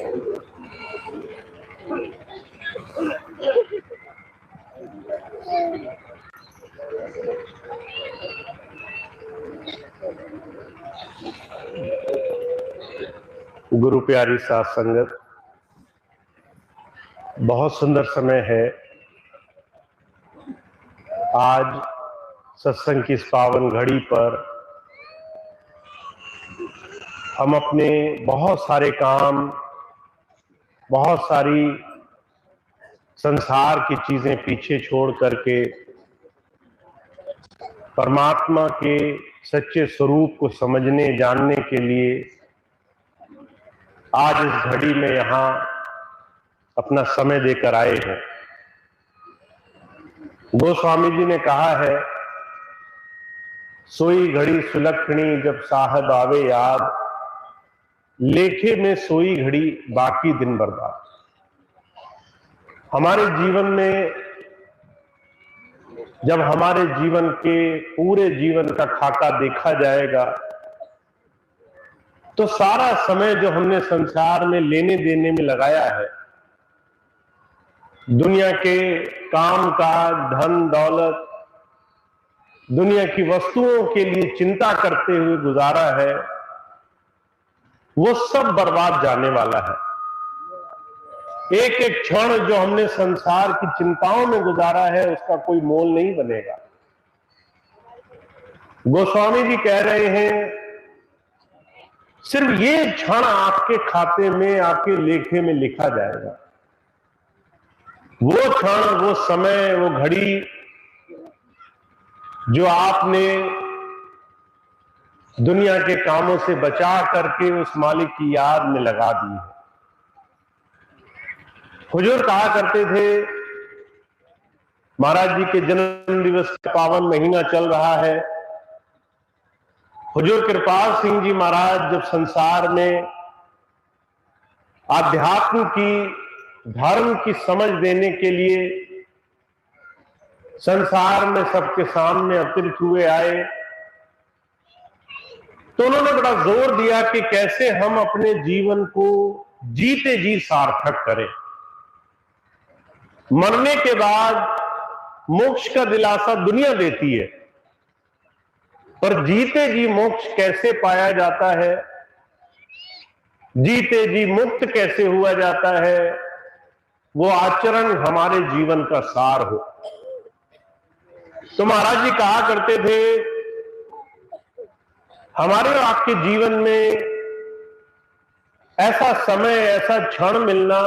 गुरु प्यारी साथ संगत, बहुत सुंदर समय है। आज सत्संग की इस पावन घड़ी पर हम अपने बहुत सारे काम, बहुत सारी संसार की चीजें पीछे छोड़ करके परमात्मा के सच्चे स्वरूप को समझने जानने के लिए आज इस घड़ी में यहाँ अपना समय देकर आए हैं। गोस्वामी जी ने कहा है, सोई घड़ी सुलक्षणी जब साहब आवे याद, लेखे में सोई घड़ी बाकी दिन बर्बाद। हमारे जीवन में जब हमारे जीवन के पूरे जीवन का खाका देखा जाएगा तो सारा समय जो हमने संसार में लेने देने में लगाया है, दुनिया के काम काज, धन दौलत, दुनिया की वस्तुओं के लिए चिंता करते हुए गुजारा है, वो सब बर्बाद जाने वाला है। एक एक क्षण जो हमने संसार की चिंताओं में गुजारा है उसका कोई मोल नहीं बनेगा। गोस्वामी जी कह रहे हैं, सिर्फ ये क्षण आपके खाते में, आपके लेखे में लिखा जाएगा। वो क्षण, वो समय, वो घड़ी जो आपने दुनिया के कामों से बचा करके उस मालिक की याद में लगा दी है। हुजूर कहा करते थे, महाराज जी के जन्म दिवस का पावन महीना चल रहा है। हुजूर कृपाल सिंह जी महाराज जब संसार में आध्यात्म की, धर्म की समझ देने के लिए संसार में सबके सामने अवतरित हुए आए, तो उन्होंने बड़ा जोर दिया कि कैसे हम अपने जीवन को जीते जी सार्थक करें। मरने के बाद मोक्ष का दिलासा दुनिया देती है, पर जीते जी मोक्ष कैसे पाया जाता है, जीते जी मुक्त कैसे हुआ जाता है, वो आचरण हमारे जीवन का सार हो। तो महाराज जी कहा करते थे, हमारे और आपके जीवन में ऐसा समय, ऐसा क्षण मिलना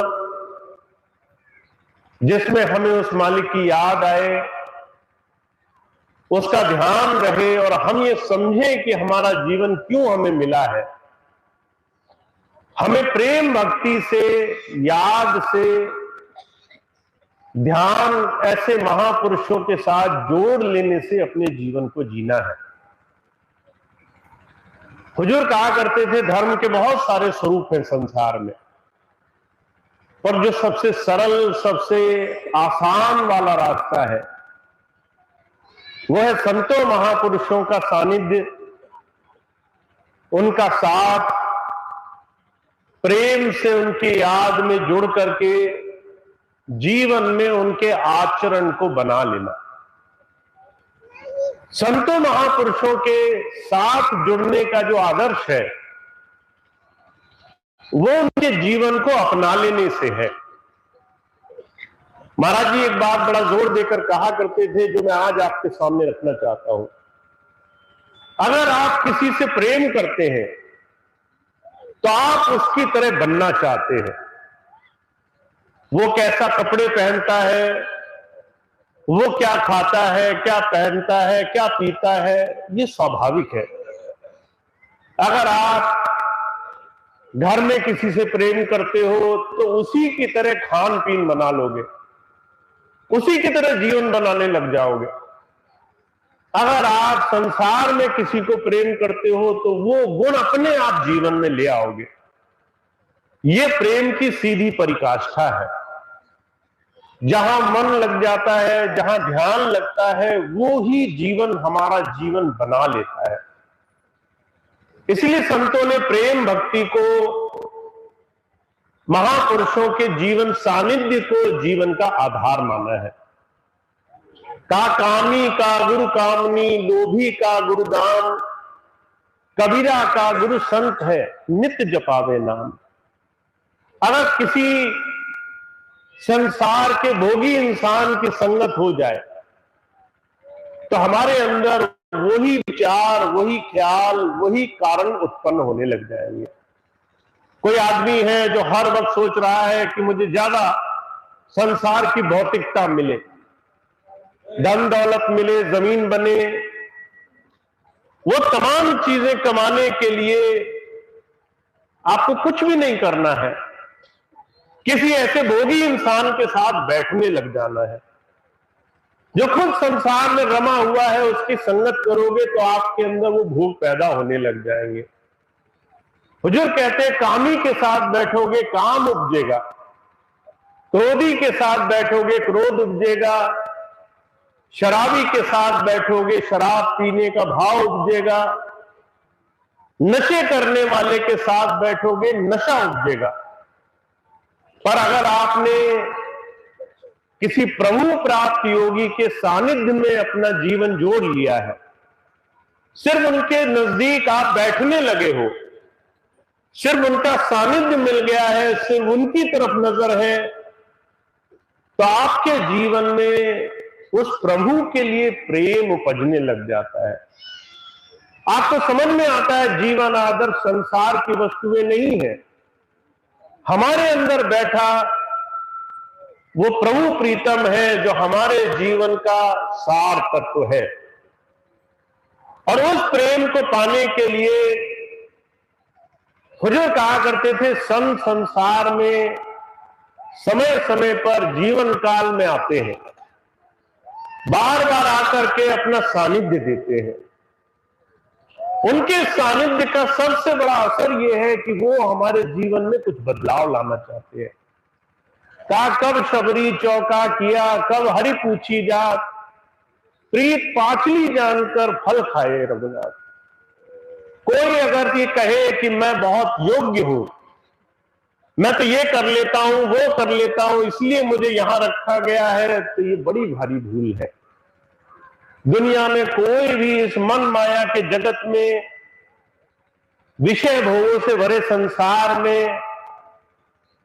जिसमें हमें उस मालिक की याद आए, उसका ध्यान रहे और हम ये समझें कि हमारा जीवन क्यों हमें मिला है। हमें प्रेम भक्ति से, याद से, ध्यान ऐसे महापुरुषों के साथ जोड़ लेने से अपने जीवन को जीना है। हुजूर कहा करते थे, धर्म के बहुत सारे स्वरूप हैं संसार में, पर जो सबसे सरल, सबसे आसान वाला रास्ता है वो है संतों महापुरुषों का सानिध्य, उनका साथ, प्रेम से उनकी याद में जुड़ करके जीवन में उनके आचरण को बना लेना। संतों महापुरुषों के साथ जुड़ने का जो आदर्श है वो उनके जीवन को अपना लेने से है। महाराज जी एक बात बड़ा जोर देकर कहा करते थे, जो मैं आज आपके सामने रखना चाहता हूं। अगर आप किसी से प्रेम करते हैं तो आप उसकी तरह बनना चाहते हैं। वो कैसा कपड़े पहनता है, वो क्या खाता है, क्या पहनता है, क्या पीता है, ये स्वाभाविक है। अगर आप घर में किसी से प्रेम करते हो तो उसी की तरह खान पीन बना लोगे, उसी की तरह जीवन बनाने लग जाओगे। अगर आप संसार में किसी को प्रेम करते हो तो वो गुण अपने आप जीवन में ले आओगे। ये प्रेम की सीधी परिकाष्ठा है। जहां मन लग जाता है, जहां ध्यान लगता है, वो ही जीवन हमारा जीवन बना लेता है। इसलिए संतों ने प्रेम भक्ति को महापुरुषों के जीवन सानिध्य को जीवन का आधार माना है। का कामी का गुरु कामनी, लोभी का गुरु दान, कबीरा का गुरु संत है, नित्य जपावे नाम। अगर किसी संसार के भोगी इंसान की संगत हो जाए तो हमारे अंदर वही विचार, वही ख्याल, वही कारण उत्पन्न होने लग जाएंगे। कोई आदमी है जो हर वक्त सोच रहा है कि मुझे ज्यादा संसार की भौतिकता मिले, धन दौलत मिले, जमीन बने, वो तमाम चीजें कमाने के लिए आपको कुछ भी नहीं करना है, किसी ऐसे भोगी इंसान के साथ बैठने लग जाना है जो खुद संसार में रमा हुआ है। उसकी संगत करोगे तो आपके अंदर वो भोग पैदा होने लग जाएंगे। हुजूर कहते हैं कामी के साथ बैठोगे काम उपजेगा, क्रोधी के साथ बैठोगे क्रोध उपजेगा, शराबी के साथ बैठोगे शराब पीने का भाव उपजेगा, नशे करने वाले के साथ बैठोगे नशा उपजेगा। पर अगर आपने किसी प्रभु प्राप्त योगी के सानिध्य में अपना जीवन जोड़ लिया है, सिर्फ उनके नजदीक आप बैठने लगे हो, सिर्फ उनका सानिध्य मिल गया है, सिर्फ उनकी तरफ नजर है, तो आपके जीवन में उस प्रभु के लिए प्रेम उपजने लग जाता है। आपको समझ में आता है जीवन आदर्श संसार की वस्तुएं नहीं है, हमारे अंदर बैठा वो प्रभु प्रीतम है जो हमारे जीवन का सार तत्व है। और उस प्रेम को पाने के लिए हुजूर कहा करते थे, संत संसार में समय समय पर जीवन काल में आते हैं, बार बार आकर के अपना सानिध्य देते हैं। उनके सानिध्य का सबसे बड़ा असर यह है कि वो हमारे जीवन में कुछ बदलाव लाना चाहते हैं। कहा कब शबरी चौका किया, कब हरि पूछी जात, प्रीत पाचली जानकर फल खाए रघुनाथ। कोई अगर ये कहे कि मैं बहुत योग्य हूं, मैं तो ये कर लेता हूं, वो कर लेता हूं, इसलिए मुझे यहां रखा गया है, तो ये बड़ी भारी भूल है। दुनिया में कोई भी इस मन माया के जगत में, विषय भोगों से भरे संसार में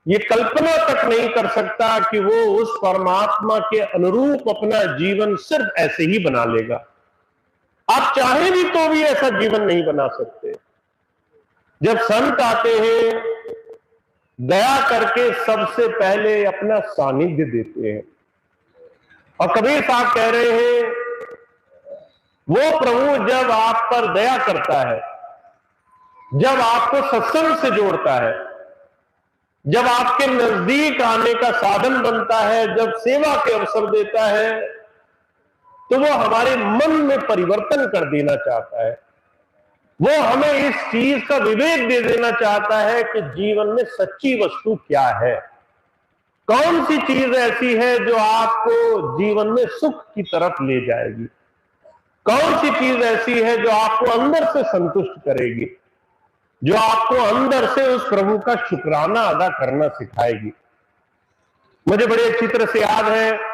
ये कल्पना तक नहीं कर सकता कि वो उस परमात्मा के अनुरूप अपना जीवन सिर्फ ऐसे ही बना लेगा। आप चाहे भी तो भी ऐसा जीवन नहीं बना सकते। जब संत आते हैं, दया करके सबसे पहले अपना सानिध्य देते हैं। और कबीर साहब कह रहे हैं, वो प्रभु जब आप पर दया करता है, जब आपको सत्संग से जोड़ता है, जब आपके नजदीक आने का साधन बनता है, जब सेवा के अवसर देता है, तो वो हमारे मन में परिवर्तन कर देना चाहता है। वो हमें इस चीज का विवेक दे देना चाहता है कि जीवन में सच्ची वस्तु क्या है, कौन सी चीज ऐसी है जो आपको जीवन में सुख की तरफ ले जाएगी, कौन सी चीज ऐसी है जो आपको अंदर से संतुष्ट करेगी, जो आपको अंदर से उस प्रभु का शुक्राना अदा करना सिखाएगी। मुझे बड़े अच्छी तरह से याद है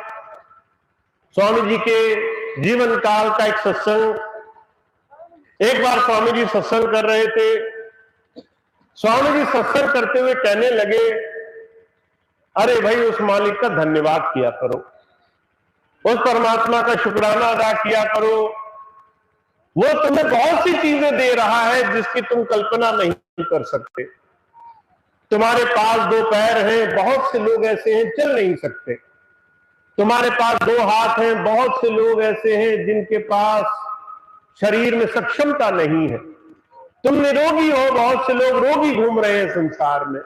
स्वामी जी के जीवन काल का एक सत्संग। एक बार स्वामी जी सत्संग कर रहे थे, स्वामी जी सत्संग करते हुए कहने लगे, अरे भाई उस मालिक का धन्यवाद किया करो, उस परमात्मा का शुक्राना अदा किया करो, वो तुम्हें बहुत सी चीजें दे रहा है जिसकी तुम कल्पना नहीं कर सकते। तुम्हारे पास दो पैर हैं, बहुत से लोग ऐसे हैं चल नहीं सकते। तुम्हारे पास दो हाथ हैं, बहुत से लोग ऐसे हैं जिनके पास शरीर में सक्षमता नहीं है। तुम निरोगी हो, बहुत से लोग रोगी घूम रहे हैं संसार में।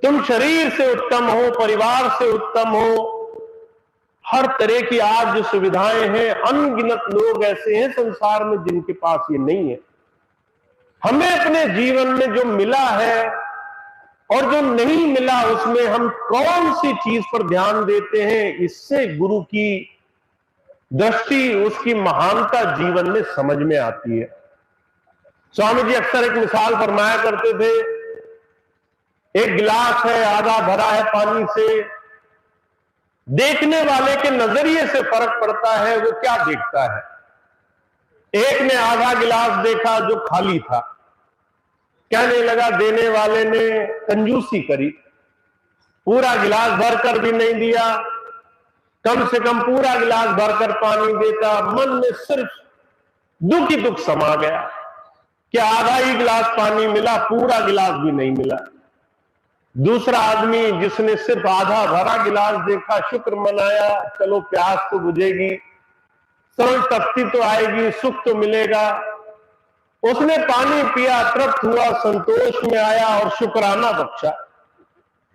तुम शरीर से उत्तम हो, परिवार से उत्तम हो, हर तरह की आज जो सुविधाएं हैं, अनगिनत लोग ऐसे हैं संसार में जिनके पास ये नहीं है। हमें अपने जीवन में जो मिला है और जो नहीं मिला, उसमें हम कौन सी चीज पर ध्यान देते हैं, इससे गुरु की दृष्टि, उसकी महानता जीवन में समझ में आती है। स्वामी जी अक्सर एक मिसाल फरमाया करते थे एक गिलास है, आधा भरा है पानी से, देखने वाले के नजरिए से फर्क पड़ता है वो क्या देखता है। एक ने आधा गिलास देखा जो खाली था, कहने लगा देने वाले ने कंजूसी करी, पूरा गिलास भरकर भी नहीं दिया, कम से कम पूरा गिलास भरकर पानी देता। मन में सिर्फ दुख ही दुख समा गया कि आधा ही गिलास पानी मिला, पूरा गिलास भी नहीं मिला। दूसरा आदमी जिसने सिर्फ आधा भरा गिलास देखा, शुक्र मनाया, चलो प्यास तो बुझेगी, सरल तख्ती तो आएगी, सुख तो मिलेगा। उसने पानी पिया, तृप्त हुआ, संतोष में आया और शुक्राना बख्शा,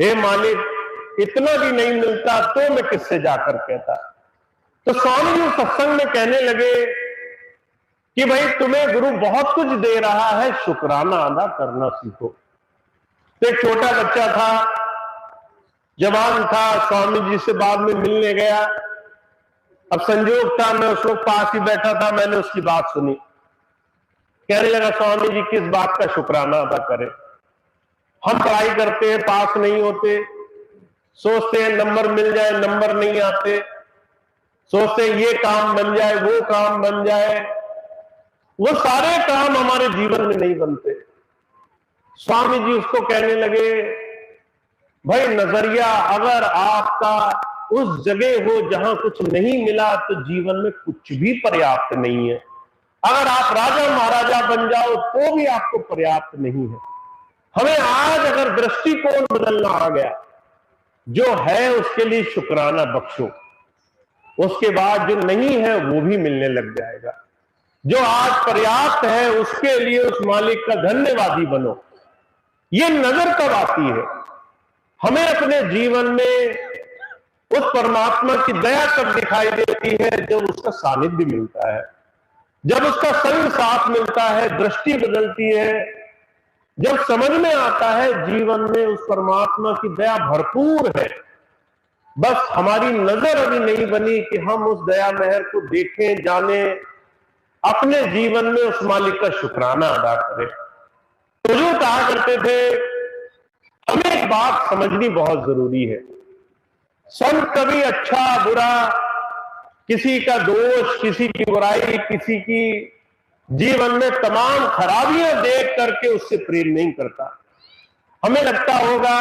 हे मालिक इतना भी नहीं मिलता तो मैं किससे जाकर कहता। तो स्वामी जी सत्संग में कहने लगे कि भाई तुम्हें गुरु बहुत कुछ दे रहा है, शुक्राना अदा करना सीखो। तो एक छोटा बच्चा था, जवान था, स्वामी जी से बाद में मिलने गया। अब संयोग था मैं उस वक्त पास ही बैठा था, मैंने उसकी बात सुनी। कहने लगा स्वामी जी किस बात का शुक्राना अदा करें, हम पढ़ाई करते हैं पास नहीं होते, सोचते हैं नंबर मिल जाए, नंबर नहीं आते, सोचते हैं ये काम बन जाए, वो काम बन जाए, वो सारे काम हमारे जीवन में नहीं बनते। स्वामी जी उसको कहने लगे भाई नजरिया अगर आपका उस जगह हो जहां कुछ नहीं मिला तो जीवन में कुछ भी पर्याप्त नहीं है। अगर आप राजा महाराजा बन जाओ तो भी आपको पर्याप्त नहीं है। हमें आज अगर दृष्टिकोण बदलना आ गया, जो है उसके लिए शुक्राना बख्शो, उसके बाद जो नहीं है वो भी मिलने लग जाएगा। जो आज पर्याप्त है उसके लिए उस मालिक का धन्यवादी बनो। ये नजर कब आती है हमें अपने जीवन में, उस परमात्मा की दया कब दिखाई देती है, जब उसका सानिध्य मिलता है, जब उसका संग साथ मिलता है, दृष्टि बदलती है, जब समझ में आता है जीवन में उस परमात्मा की दया भरपूर है। बस हमारी नजर अभी नहीं बनी कि हम उस दया मेहर को देखें, जाने, अपने जीवन में उस मालिक का शुक्राना अदा करें। तो जो कहा करते थे हमें एक बात समझनी बहुत जरूरी है, संत कभी अच्छा बुरा, किसी का दोष, किसी की बुराई, किसी की जीवन में तमाम खराबियां देख करके उससे प्रेम नहीं करता। हमें लगता होगा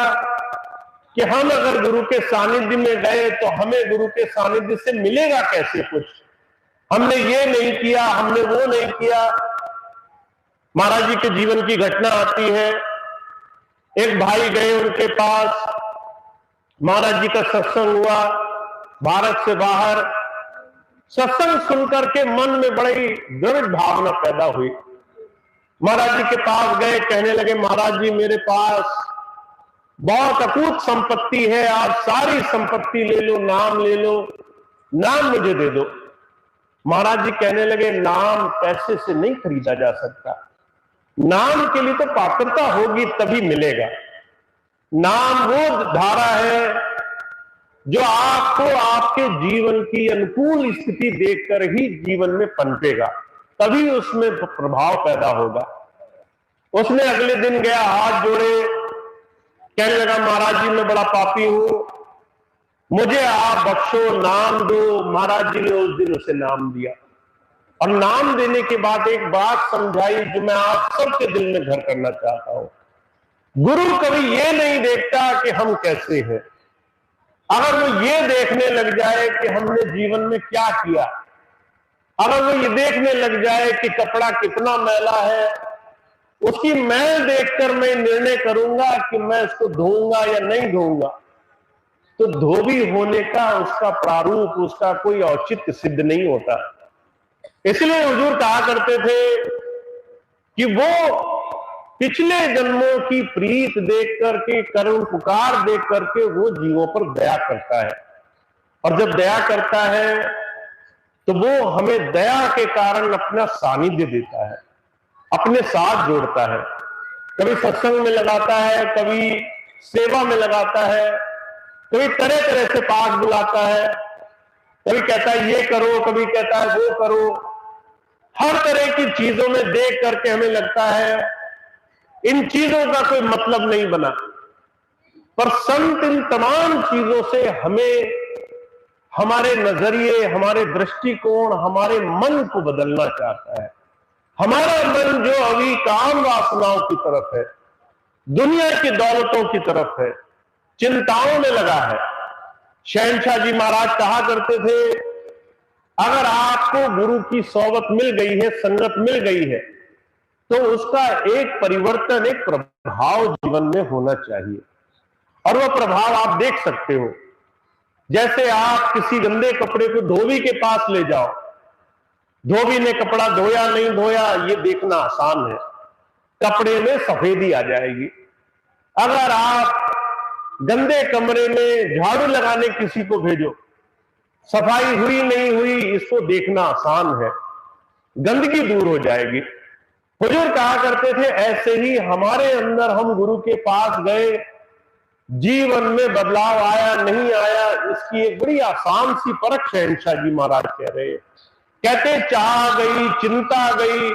कि हम अगर गुरु के सानिध्य में गए तो हमें गुरु के सानिध्य से मिलेगा कैसे कुछ, हमने ये नहीं किया, हमने वो नहीं किया। महाराज जी के जीवन की घटना आती है, एक भाई गए उनके पास, महाराज जी का सत्संग हुआ भारत से बाहर। सत्संग सुनकर के मन में बड़ी दृढ़ भावना पैदा हुई। महाराज जी के पास गए, कहने लगे महाराज जी मेरे पास बहुत अकूत संपत्ति है, आप सारी संपत्ति ले लो, नाम ले लो, नाम मुझे दे दो। महाराज जी कहने लगे नाम पैसे से नहीं खरीदा जा सकता, नाम के लिए तो पात्रता होगी तभी मिलेगा। नाम वो धारा है जो आपको आपके जीवन की अनुकूल स्थिति देखकर ही जीवन में पनपेगा, तभी उसमें प्रभाव पैदा होगा। उसने अगले दिन गया, हाथ जोड़े, कहने लगा महाराज जी मैं बड़ा पापी हूं, मुझे आप बख्शो, नाम दो। महाराज जी ने उस दिन उसे नाम दिया और नाम देने के बाद एक बात समझाई जो मैं आप सबके दिल में घर करना चाहता हूं। गुरु कभी ये नहीं देखता कि हम कैसे हैं, अगर वो ये देखने लग जाए कि हमने जीवन में क्या किया, अगर वो ये देखने लग जाए कि कपड़ा कितना मैला है, उसकी मैल देखकर मैं निर्णय करूंगा कि मैं इसको धोऊंगा या नहीं धोऊंगा, तो धोबी होने का उसका प्रारूप, उसका कोई औचित्य सिद्ध नहीं होता। इसलिए हुजूर कहा करते थे कि वो पिछले जन्मों की प्रीत देख करके, करुण पुकार देख करके वो जीवों पर दया करता है, और जब दया करता है तो वो हमें दया के कारण अपना सानिध्य देता है, अपने साथ जोड़ता है। कभी सत्संग में लगाता है, कभी सेवा में लगाता है, कभी तरह तरह से पास बुलाता है, कभी कहता है ये करो, कभी कहता है वो करो। हर तरह की चीजों में देख करके हमें लगता है इन चीजों का कोई मतलब नहीं बना, पर संत इन तमाम चीजों से हमें हमारे नजरिए, हमारे दृष्टिकोण, हमारे मन को बदलना चाहता है। हमारा मन जो अभी काम वासनाओं की तरफ है, दुनिया की दौलतों की तरफ है, चिंताओं में लगा है। शहंशाह जी महाराज कहा करते थे, अगर आपको गुरु की सोबत मिल गई है, संगत मिल गई है, तो उसका एक परिवर्तन, एक प्रभाव जीवन में होना चाहिए। और वह प्रभाव आप देख सकते हो। जैसे आप किसी गंदे कपड़े को धोबी के पास ले जाओ, धोबी ने कपड़ा धोया नहीं धोया ये देखना आसान है, कपड़े में सफेदी आ जाएगी। अगर आप गंदे कमरे में झाड़ू लगाने किसी को भेजो, सफाई हुई नहीं हुई इसको देखना आसान है, गंदगी दूर हो जाएगी। हुजूर कहा करते थे, ऐसे ही हमारे अंदर हम गुरु के पास गए, जीवन में बदलाव आया नहीं आया, इसकी एक बड़ी आसान सी परख शहंशाह जी महाराज कह रहे हैं। कहते, चाह गई चिंता गई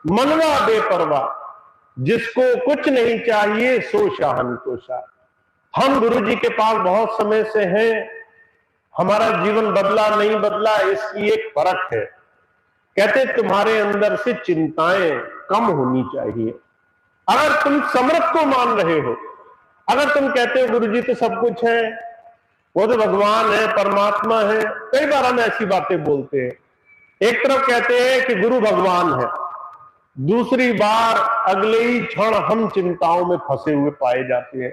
मनवा बेपरवाह, जिसको कुछ नहीं चाहिए सो शाहन को शाह। हम गुरु जी के पास बहुत समय से हैं, हमारा जीवन बदला नहीं बदला, इसकी एक परख है। कहते, तुम्हारे अंदर से चिंताएं कम होनी चाहिए। अगर तुम समर्थ को मान रहे हो, अगर तुम कहते हो गुरु जी तो सब कुछ है, वो तो भगवान है, परमात्मा है, कई बार हम ऐसी बातें बोलते हैं। एक तरफ कहते हैं कि गुरु भगवान है, दूसरी बार अगले ही क्षण हम चिंताओं में फंसे हुए पाए जाते हैं।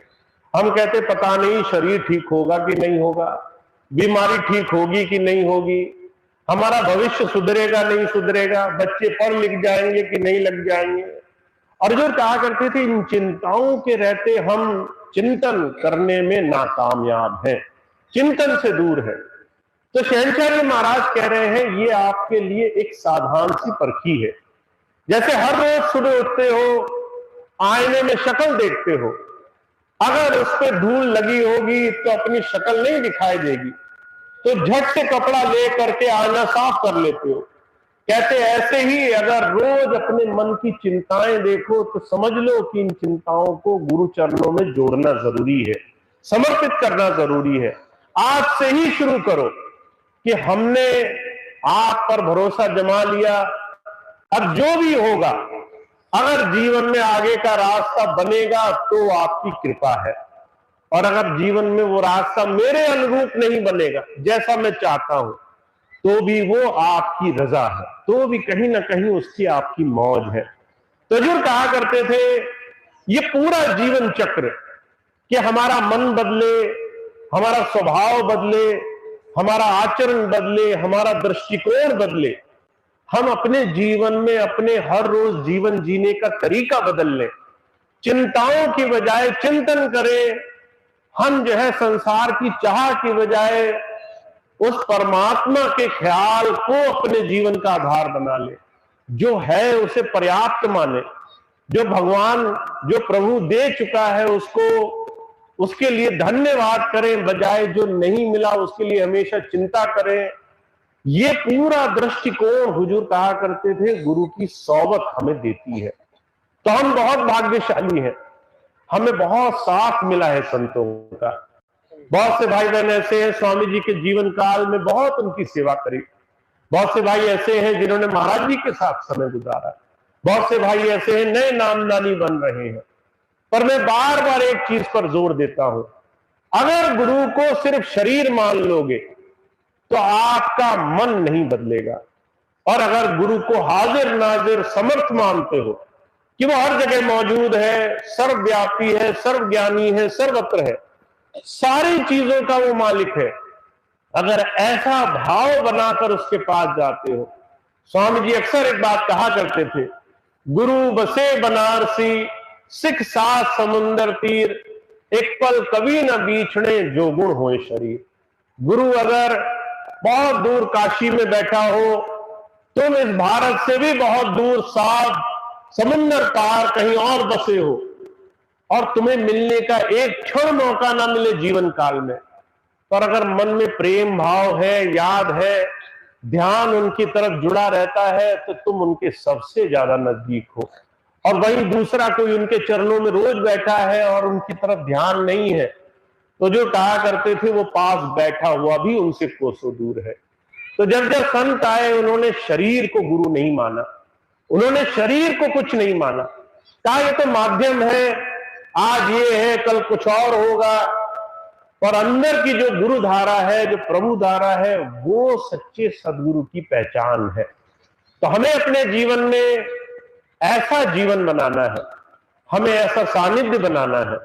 हम कहते पता नहीं शरीर ठीक होगा कि नहीं होगा, बीमारी ठीक होगी कि नहीं होगी, हमारा भविष्य सुधरेगा नहीं सुधरेगा, बच्चे पढ़ लिख जाएंगे कि नहीं लग जाएंगे। और जो कहा करते थे, इन चिंताओं के रहते हम चिंतन करने में नाकामयाब हैं, चिंतन से दूर है। तो शहंशाह जी महाराज कह रहे हैं, ये आपके लिए एक साधारण सी परखी है। जैसे हर रोज सुबह उठते हो, आईने में शक्ल देखते हो, अगर उस पर धूल लगी होगी तो अपनी शक्ल नहीं दिखाई देगी, तो झट से कपड़ा ले करके आईना साफ कर लेते हो। कहते ऐसे ही अगर रोज अपने मन की चिंताएं देखो तो समझ लो कि इन चिंताओं को गुरु चरणों में जोड़ना जरूरी है, समर्पित करना जरूरी है। आज से ही शुरू करो कि हमने आप पर भरोसा जमा लिया, अब जो भी होगा, अगर जीवन में आगे का रास्ता बनेगा तो आपकी कृपा है, और अगर जीवन में वो रास्ता मेरे अनुरूप नहीं बनेगा जैसा मैं चाहता हूं, तो भी वो आपकी रजा है, तो भी कहीं ना कहीं उसकी आपकी मौज है। तो हुजूर कहा करते थे, ये पूरा जीवन चक्र कि हमारा मन बदले, हमारा स्वभाव बदले, हमारा आचरण बदले, हमारा दृष्टिकोण बदले, हम अपने जीवन में अपने हर रोज जीवन जीने का तरीका बदल लें, चिंताओं की बजाय चिंतन करें, हम जो है संसार की चाह की बजाय उस परमात्मा के ख्याल को अपने जीवन का आधार बना ले, जो है उसे पर्याप्त माने, जो भगवान जो प्रभु दे चुका है उसको उसके लिए धन्यवाद करें, बजाय जो नहीं मिला उसके लिए हमेशा चिंता करें। ये पूरा दृष्टिकोण हुजूर कहा करते थे गुरु की सोबत हमें देती है। तो हम बहुत भाग्यशाली हैं, हमें बहुत साथ मिला है संतों का। बहुत से भाई बहन ऐसे हैं, स्वामी जी के जीवन काल में बहुत उनकी सेवा करी। बहुत से भाई ऐसे हैं जिन्होंने महाराज जी के साथ समय गुजारा। बहुत से भाई ऐसे हैं नए नामदानी बन रहे हैं। पर मैं बार बार एक चीज पर जोर देता हूं, अगर गुरु को सिर्फ शरीर मान लोगे तो आपका मन नहीं बदलेगा, और अगर गुरु को हाजिर नाजिर समर्थ मानते हो कि वो हर जगह मौजूद है, सर्वव्यापी है, सर्वज्ञानी है, सर्वत्र है, सारी चीजों का वो मालिक है, अगर ऐसा भाव बनाकर उसके पास जाते हो। स्वामी जी अक्सर एक बात कहा करते थे, गुरु बसे बनारसी सिख साथ समुंदर तीर, एक पल कभी न बीछड़े जो गुण होए शरीर। गुरु अगर बहुत दूर काशी में बैठा हो, तुम इस भारत से भी बहुत दूर साथ समुंदर पार कहीं और बसे हो, और तुम्हें मिलने का एक क्षण मौका ना मिले जीवन काल में, पर अगर मन में प्रेम भाव है, याद है, ध्यान उनकी तरफ जुड़ा रहता है, तो तुम उनके सबसे ज्यादा नजदीक हो। और वहीं दूसरा कोई उनके चरणों में रोज बैठा है और उनकी तरफ ध्यान नहीं है, तो जो कहा करते थे वो पास बैठा हुआ भी उनसे कोसों दूर है। तो जब जब संत आए उन्होंने शरीर को गुरु नहीं माना, उन्होंने शरीर को कुछ नहीं माना, कहा ये तो माध्यम है, आज ये है कल कुछ और होगा, और अंदर की जो गुरु धारा है, जो प्रभु धारा है, वो सच्चे सदगुरु की पहचान है। तो हमें अपने जीवन में ऐसा जीवन बनाना है, हमें ऐसा सानिध्य बनाना है,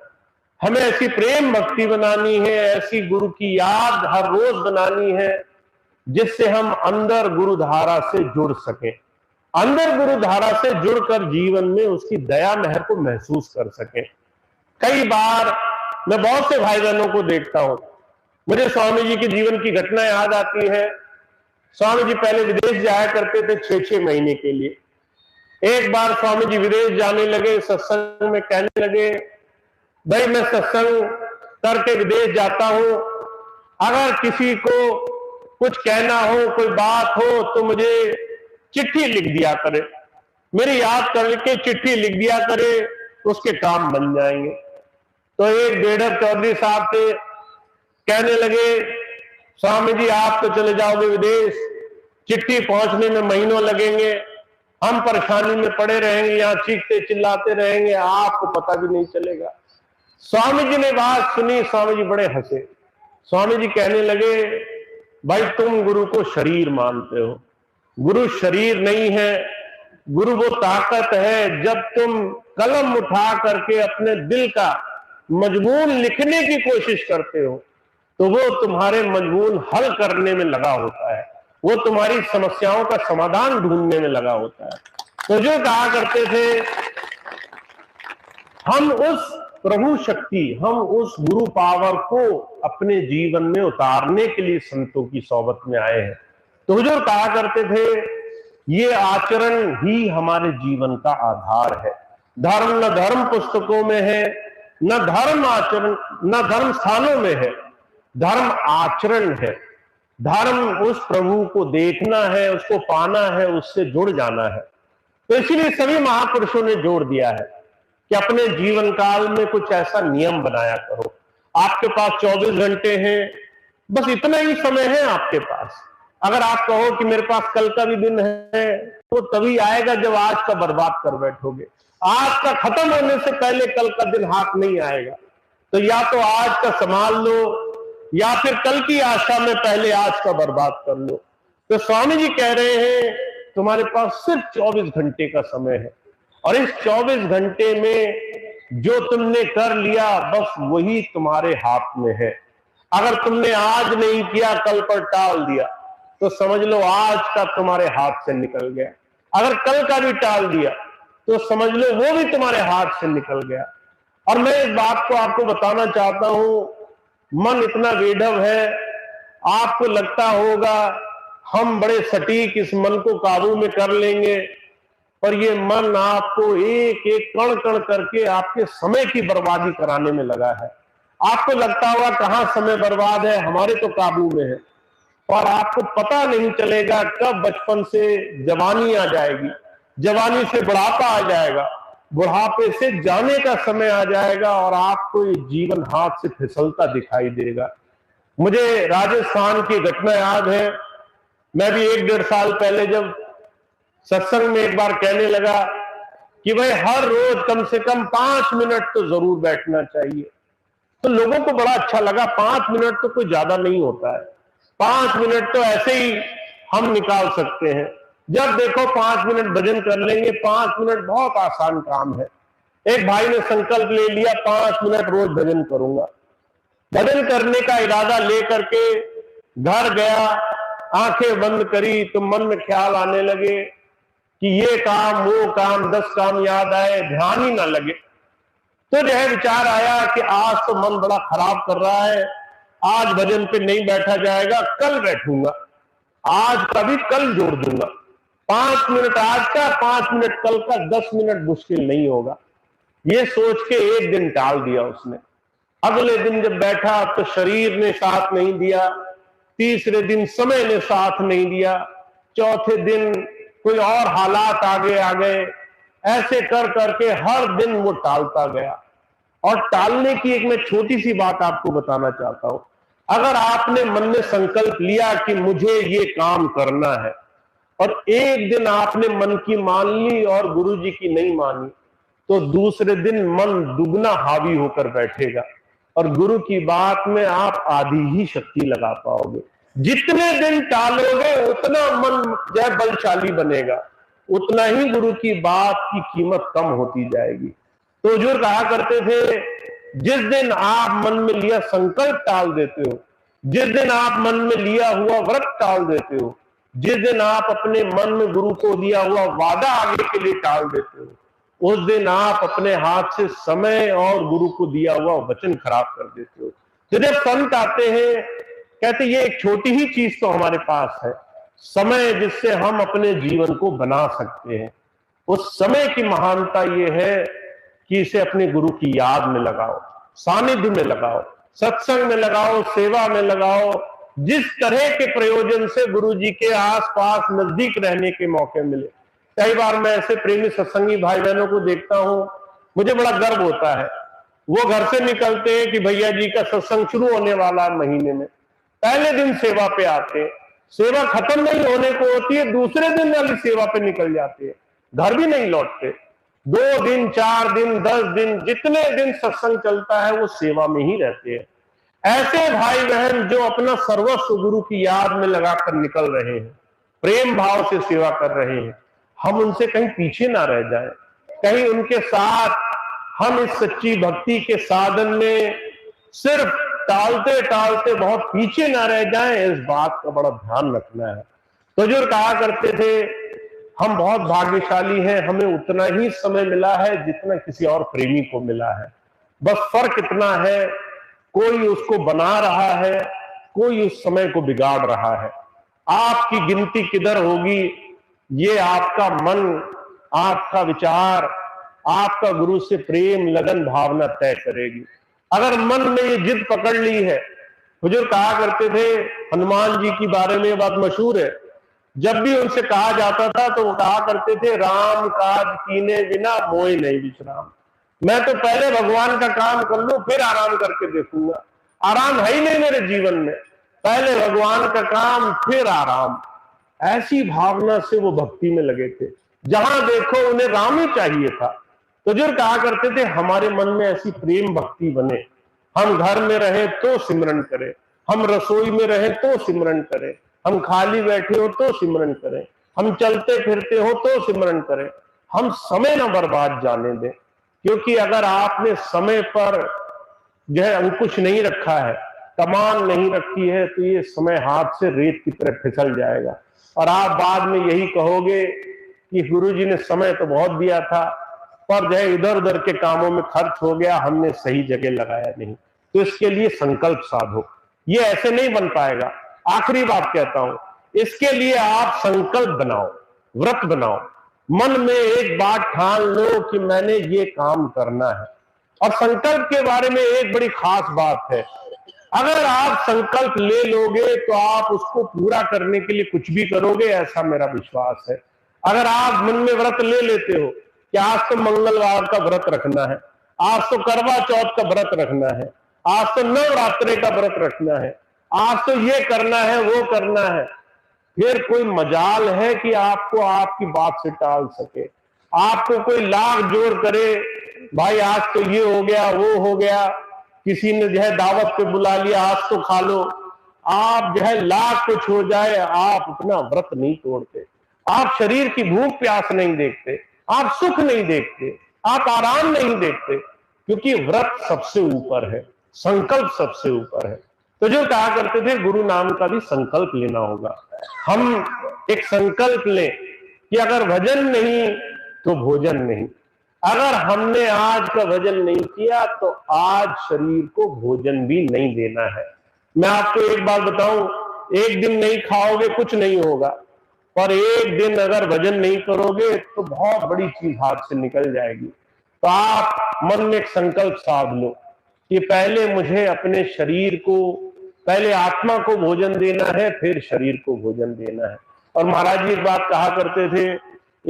हमें ऐसी प्रेम भक्ति बनानी है, ऐसी गुरु की याद हर रोज बनानी है जिससे हम अंदर गुरु धारा से जुड़ सके, अंदर गुरु धारा से जुड़कर जीवन में उसकी दया मेहर को महसूस कर सके। कई बार मैं बहुत से भाई बहनों को देखता हूं, मुझे स्वामी जी के जीवन की घटना याद आती है। स्वामी जी पहले विदेश जाया करते थे 6-6 महीने के लिए। एक बार स्वामी जी विदेश जाने लगे, सत्संग में कहने लगे, भाई मैं सत्संग करके विदेश जाता हूं, अगर किसी को कुछ कहना हो, कोई बात हो, तो मुझे चिट्ठी लिख दिया करे, मेरी याद करके चिट्ठी लिख दिया करे, उसके काम बन जाएंगे। तो एक बेढब चौधरी साहब थे, कहने लगे, स्वामी जी आप तो चले जाओगे विदेश, चिट्ठी पहुंचने में महीनों लगेंगे, हम परेशानी में पड़े रहेंगे, यहाँ चीखते चिल्लाते रहेंगे, आपको पता भी नहीं चलेगा। स्वामी जी ने बात सुनी, स्वामी जी बड़े हंसे। स्वामी जी कहने लगे, भाई तुम गुरु को शरीर मानते हो, गुरु शरीर नहीं है, गुरु वो ताकत है जब तुम कलम उठा करके अपने दिल का मजमून लिखने की कोशिश करते हो तो वो तुम्हारे मजमून हल करने में लगा होता है, वो तुम्हारी समस्याओं का समाधान ढूंढने में लगा होता है। तो जो कहा करते थे, हम उस प्रभु शक्ति, हम उस गुरु पावर को अपने जीवन में उतारने के लिए संतों की सोबत में आए हैं। तो हुजूर कहा करते थे, ये आचरण ही हमारे जीवन का आधार है। धर्म न धर्म पुस्तकों में है, न धर्म आचरण, न धर्म स्थानों में है, धर्म आचरण है। धर्म उस प्रभु को देखना है, उसको पाना है, उससे जुड़ जाना है। तो इसीलिए सभी महापुरुषों ने जोर दिया है कि अपने जीवन काल में कुछ ऐसा नियम बनाया करो। आपके पास 24 घंटे हैं, बस इतना ही समय है आपके पास। अगर आप कहो कि मेरे पास कल का भी दिन है, तो तभी आएगा जब आज का बर्बाद कर बैठोगे। आज का खत्म होने से पहले कल का दिन हाथ नहीं आएगा। तो या तो आज का संभाल लो, या फिर कल की आशा में पहले आज का बर्बाद कर लो। तो स्वामी जी कह रहे हैं, तुम्हारे पास सिर्फ 24 घंटे का समय है, और इस 24 घंटे में जो तुमने कर लिया बस वही तुम्हारे हाथ में है। अगर तुमने आज नहीं किया, कल पर टाल दिया, तो समझ लो आज का तुम्हारे हाथ से निकल गया। अगर कल का भी टाल दिया तो समझ लो वो भी तुम्हारे हाथ से निकल गया। और मैं इस बात को आपको बताना चाहता हूं, मन इतना बेढब है, आपको लगता होगा हम बड़े सटीक इस मन को काबू में कर लेंगे, पर ये मन आपको एक एक कण कण करके आपके समय की बर्बादी कराने में लगा है। आपको लगता होगा कहां समय बर्बाद है, हमारे तो काबू में है, और आपको पता नहीं चलेगा कब बचपन से जवानी आ जाएगी, जवानी से बुढ़ापा आ जाएगा, बुढ़ापे से जाने का समय आ जाएगा, और आपको ये जीवन हाथ से फिसलता दिखाई देगा। मुझे राजस्थान की घटना याद है। मैं भी 1-1.5 साल पहले जब सत्संग में एक बार कहने लगा कि भाई हर रोज कम से कम 5 मिनट तो जरूर बैठना चाहिए, तो लोगों को बड़ा अच्छा लगा। 5 मिनट तो कोई ज्यादा नहीं होता है, 5 मिनट तो ऐसे ही हम निकाल सकते हैं। जब देखो 5 मिनट भजन कर लेंगे, 5 मिनट बहुत आसान काम है। एक भाई ने संकल्प ले लिया, 5 मिनट रोज भजन करूंगा। भजन करने का इरादा लेकर के घर गया, आंखें बंद करी तो मन में ख्याल आने लगे कि ये काम वो काम, 10 काम याद आए, ध्यान ही ना लगे। तो जो है विचार आया कि आज तो मन बड़ा खराब कर रहा है, आज भजन पे नहीं बैठा जाएगा, कल बैठूंगा, आज का भी कल जोड़ दूंगा। 5 मिनट आज का, 5 मिनट कल का, 10 मिनट मुश्किल नहीं होगा। ये सोच के एक दिन टाल दिया उसने। अगले दिन जब बैठा तो शरीर ने साथ नहीं दिया, तीसरे दिन समय ने साथ नहीं दिया, चौथे दिन कोई और हालात आगे आ गए, ऐसे कर करके हर दिन वो टालता गया। और टालने की एक मैं छोटी सी बात आपको बताना चाहता हूं। अगर आपने मन में संकल्प लिया कि मुझे ये काम करना है, और एक दिन आपने मन की मान ली और गुरुजी की नहीं मानी, तो दूसरे दिन मन दुगना हावी होकर बैठेगा और गुरु की बात में आप आधी ही शक्ति लगा पाओगे। जितने दिन टालोगे उतना मन जो बलशाली बनेगा, उतना ही गुरु की बात की कीमत कम होती जाएगी। तो हुजूर कहा करते थे, जिस दिन आप मन में लिया संकल्प टाल देते हो, जिस दिन आप मन में लिया हुआ व्रत टाल देते हो, जिस दिन आप अपने मन में गुरु को दिया हुआ वादा आगे के लिए टाल देते हो, उस दिन आप अपने हाथ से समय और गुरु को दिया हुआ वचन खराब कर देते हो। तो जब संत आते हैं, कहते ये एक छोटी ही चीज तो हमारे पास है, समय, जिससे हम अपने जीवन को बना सकते हैं। उस समय की महानता ये है कि इसे अपने गुरु की याद में लगाओ, सानिध्य में लगाओ, सत्संग में लगाओ, सेवा में लगाओ। जिस तरह के प्रयोजन से गुरु जी के आसपास नजदीक रहने के मौके मिले। कई बार मैं ऐसे प्रेमी सत्संगी भाई बहनों को देखता हूं, मुझे बड़ा गर्व होता है। वो घर से निकलते हैं कि भैया जी का सत्संग शुरू होने वाला है महीने में, पहले दिन सेवा पे आते हैं, सेवा खत्म नहीं होने को होती है, दूसरे दिन वाली सेवा पे निकल जाते हैं, घर भी नहीं लौटते। 2 दिन, 4 दिन, 10 दिन, जितने दिन सत्संग चलता है वो सेवा में ही रहते हैं। ऐसे भाई बहन जो अपना सर्वस्व गुरु की याद में लगाकर निकल रहे हैं, प्रेम भाव से सेवा कर रहे हैं, हम उनसे कहीं पीछे ना रह जाएं, कहीं उनके साथ हम इस सच्ची भक्ति के साधन में सिर्फ टालते टालते बहुत पीछे ना रह जाएं, इस बात का बड़ा ध्यान रखना है। तो जो कहा करते थे, हम बहुत भाग्यशाली हैं, हमें उतना ही समय मिला है जितना किसी और प्रेमी को मिला है। बस फर्क इतना है, कोई उसको बना रहा है, कोई उस समय को बिगाड़ रहा है। आपकी गिनती किधर होगी, ये आपका मन, आपका विचार, आपका गुरु से प्रेम, लगन, भावना तय करेगी। अगर मन में ये जिद पकड़ ली है, हुजूर कहा करते थे, हनुमान जी के बारे में बात मशहूर है, जब भी उनसे कहा जाता था तो वो कहा करते थे, राम काज कीने बिना मोय नहीं विश्राम। मैं तो पहले भगवान का काम कर लूं, फिर आराम करके देखूंगा। आराम है ही नहीं मेरे जीवन में, पहले भगवान का काम फिर आराम। ऐसी भावना से वो भक्ति में लगे थे, जहां देखो उन्हें राम ही चाहिए था। तो जो कहा करते थे, हमारे मन में ऐसी प्रेम भक्ति बने, हम घर में रहे तो सिमरन करें, हम रसोई में रहे तो सिमरन करें, हम खाली बैठे हो तो सिमरन करें, हम चलते फिरते हो तो सिमरन करें, हम समय न बर्बाद जाने दें। क्योंकि अगर आपने समय पर जो है अंकुश नहीं रखा है, कमान नहीं रखी है, तो ये समय हाथ से रेत की तरह फिसल जाएगा और आप बाद में यही कहोगे कि गुरुजी ने समय तो बहुत दिया था, पर जो है इधर उधर के कामों में खर्च हो गया, हमने सही जगह लगाया नहीं। तो इसके लिए संकल्प साधो, ये ऐसे नहीं बन पाएगा। आखिरी बात कहता हूं, इसके लिए आप संकल्प बनाओ, व्रत बनाओ, मन में एक बात ठान लो कि मैंने ये काम करना है। और संकल्प के बारे में एक बड़ी खास बात है, अगर आप संकल्प ले लोगे तो आप उसको पूरा करने के लिए कुछ भी करोगे, ऐसा मेरा विश्वास है। अगर आप मन में व्रत ले लेते हो कि आज तो मंगलवार का व्रत रखना है, आज तो करवा चौथ का व्रत रखना है, आज तो नवरात्रे का व्रत रखना है, आज तो ये करना है, वो करना है, फिर कोई मजाल है कि आपको आपकी बात से टाल सके। आपको कोई लाख जोर करे, भाई आज तो ये हो गया, वो हो गया, किसी ने जो है दावत पे बुला लिया, आज तो खा लो। आप जो है लाख कुछ हो जाए, आप अपना व्रत नहीं तोड़ते, आप शरीर की भूख प्यास नहीं देखते, आप सुख नहीं देखते, आप आराम नहीं देखते, क्योंकि व्रत सबसे ऊपर है, संकल्प सबसे ऊपर है। तो जो कहा करते थे, गुरु नाम का भी संकल्प लेना होगा। हम एक संकल्प लें कि अगर भजन नहीं तो भोजन नहीं। अगर हमने आज का भजन नहीं किया तो आज शरीर को भोजन भी नहीं देना है। मैं आपको एक बात बताऊं, एक दिन नहीं खाओगे कुछ नहीं होगा, पर एक दिन अगर भजन नहीं करोगे तो बहुत बड़ी चीज हाथ से निकल जाएगी। तो आप मन में एक संकल्प साध लो कि पहले मुझे अपने शरीर को, पहले आत्मा को भोजन देना है, फिर शरीर को भोजन देना है। और महाराज जी एक बात कहा करते थे,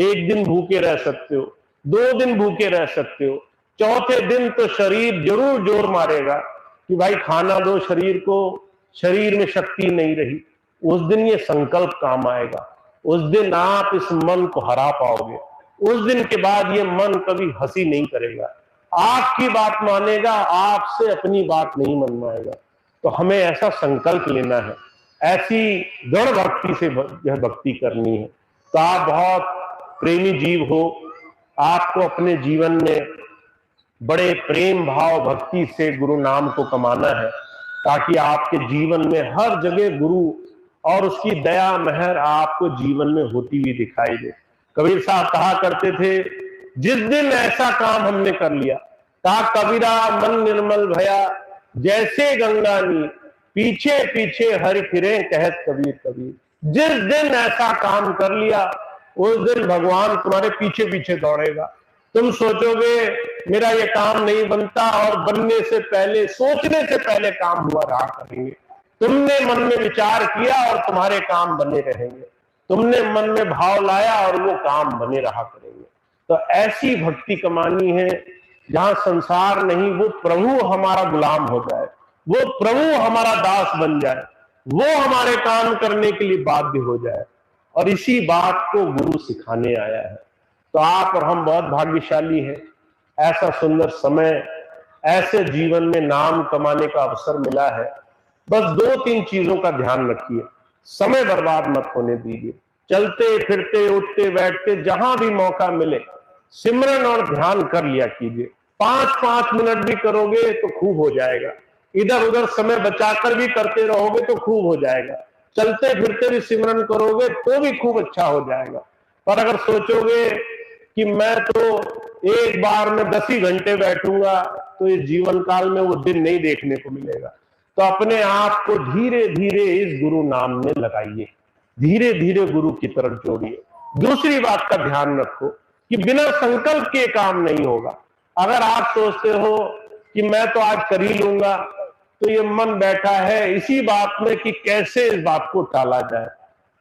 एक दिन भूखे रह सकते हो, 2 दिन भूखे रह सकते हो, चौथे दिन तो शरीर जरूर जोर मारेगा कि भाई खाना दो शरीर को, शरीर में शक्ति नहीं रही। उस दिन ये संकल्प काम आएगा, उस दिन आप इस मन को हरा पाओगे। उस दिन के बाद ये मन कभी हंसी नहीं करेगा, आपकी बात मानेगा, आपसे अपनी बात नहीं मनवाएगा। तो हमें ऐसा संकल्प लेना है, ऐसी दृढ़ भक्ति से यह भक्ति करनी है। तो आप बहुत प्रेमी जीव हो, आपको अपने जीवन में बड़े प्रेम भाव भक्ति से गुरु नाम को कमाना है, ताकि आपके जीवन में हर जगह गुरु और उसकी दया मेहर आपको जीवन में होती हुई दिखाई दे। कबीर साहब कहा करते थे, जिस दिन ऐसा काम हमने कर लिया, कहा कबीरा मन निर्मल भया जैसे गंगा नी, पीछे पीछे हरि फिरे कहत कबीर कबीर। जिस दिन ऐसा काम कर लिया, उस दिन भगवान तुम्हारे पीछे पीछे दौड़ेगा। तुम सोचोगे मेरा ये काम नहीं बनता, और बनने से पहले, सोचने से पहले काम हुआ रहा करेंगे। तुमने मन में विचार किया और तुम्हारे काम बने रहेंगे। तुमने मन में भाव लाया और वो काम बने रहा करेंगे। तो ऐसी भक्ति कमानी है जहां संसार नहीं, वो प्रभु हमारा गुलाम हो जाए, वो प्रभु हमारा दास बन जाए, वो हमारे काम करने के लिए बाध्य हो जाए। और इसी बात को गुरु सिखाने आया है। तो आप और हम बहुत भाग्यशाली हैं, ऐसा सुंदर समय, ऐसे जीवन में नाम कमाने का अवसर मिला है। बस 2-3 चीजों का ध्यान रखिए, समय बर्बाद मत होने दीजिए। चलते फिरते उठते बैठते जहां भी मौका मिले सिमरन और ध्यान कर लिया कीजिए। 5-5 मिनट भी करोगे तो खूब हो जाएगा, इधर उधर समय बचाकर भी करते रहोगे तो खूब हो जाएगा, चलते फिरते भी सिमरन करोगे तो भी खूब अच्छा हो जाएगा। पर अगर सोचोगे कि मैं तो एक बार में 10 ही घंटे बैठूंगा, तो इस जीवन काल में वो दिन नहीं देखने को मिलेगा। तो अपने आप को धीरे धीरे इस गुरु नाम में लगाइए, धीरे धीरे गुरु की तरफ जोड़िए। दूसरी बात का ध्यान रखो कि बिना संकल्प के काम नहीं होगा। अगर आप सोचते हो कि मैं तो आज कर ही लूंगा, तो ये मन बैठा है इसी बात में कि कैसे इस बात को टाला जाए।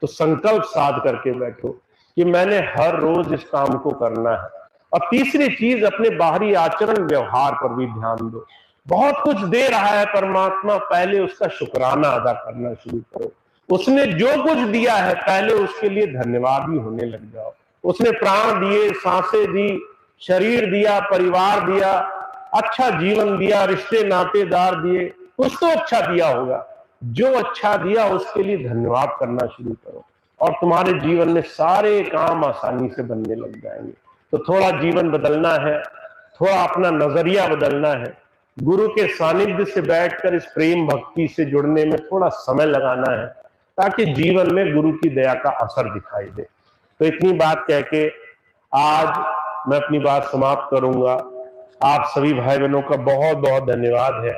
तो संकल्प साध करके बैठो कि मैंने हर रोज इस काम को करना है। और तीसरी चीज, अपने बाहरी आचरण व्यवहार पर भी ध्यान दो। बहुत कुछ दे रहा है परमात्मा, पहले उसका शुक्राना अदा करना शुरू करो। उसने जो कुछ दिया है पहले उसके लिए धन्यवादी होने लग जाओ। उसने प्राण दिए, सांसें दी, शरीर दिया, परिवार दिया, अच्छा जीवन दिया, रिश्ते नातेदार दिए, कुछ तो अच्छा दिया होगा। जो अच्छा दिया उसके लिए धन्यवाद करना शुरू करो, और तुम्हारे जीवन में सारे काम आसानी से बनने लग जाएंगे। तो थोड़ा जीवन बदलना है, थोड़ा अपना नजरिया बदलना है, गुरु के सानिध्य से बैठकर इस प्रेम भक्ति से जुड़ने में थोड़ा समय लगाना है, ताकि जीवन में गुरु की दया का असर दिखाई दे। तो इतनी बात कह के आज मैं अपनी बात समाप्त करूंगा। आप सभी भाई बहनों का बहुत बहुत धन्यवाद है,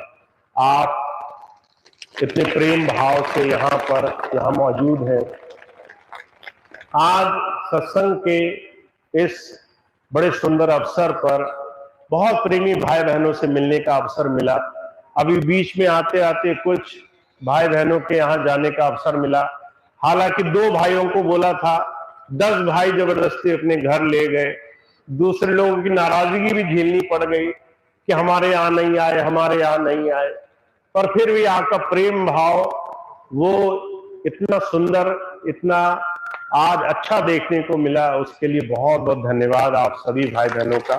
आप इतने प्रेम भाव से यहाँ मौजूद हैं। आज सत्संग के इस बड़े सुंदर अवसर पर बहुत प्रेमी भाई बहनों से मिलने का अवसर मिला। अभी बीच में आते आते कुछ भाई बहनों के यहाँ जाने का अवसर मिला। हालांकि 2 भाइयों को बोला था, 10 भाई जबरदस्ती अपने घर ले गए। दूसरे लोगों की नाराजगी भी झेलनी पड़ गई कि हमारे यहाँ नहीं आए, हमारे यहाँ नहीं आए। पर फिर भी आपका प्रेम भाव वो इतना सुंदर, इतना आज अच्छा देखने को मिला, उसके लिए बहुत बहुत धन्यवाद आप सभी भाई बहनों का।